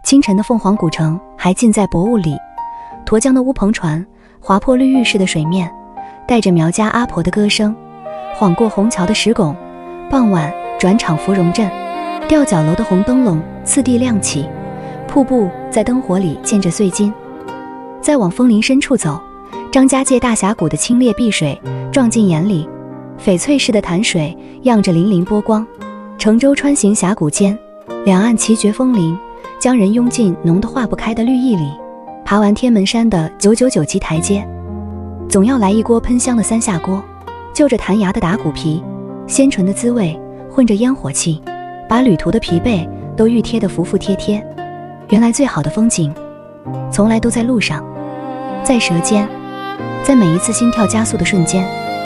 清晨的凤凰古城还浸在薄雾里，沱江的乌篷船划破绿玉似的水面，带着苗家阿婆的歌声，晃过虹桥的石拱。傍晚转场芙蓉镇，吊脚楼的红灯笼次第亮起，瀑布在灯火里溅着碎金。再往枫林深处走，张家界大峡谷的清冽碧水撞进眼里，翡翠似的潭水漾着粼粼波光。乘舟穿行峡谷间，两岸奇绝峰林，将人拥进浓得化不开的绿意里。爬完天门山的999级台阶，总要来一锅喷香的三下锅，就着弹牙的打骨皮，鲜醇的滋味混着烟火气，把旅途的疲惫都熨贴得服服帖帖。原来最好的风景从来都在路上，在舌尖，在每一次心跳加速的瞬间。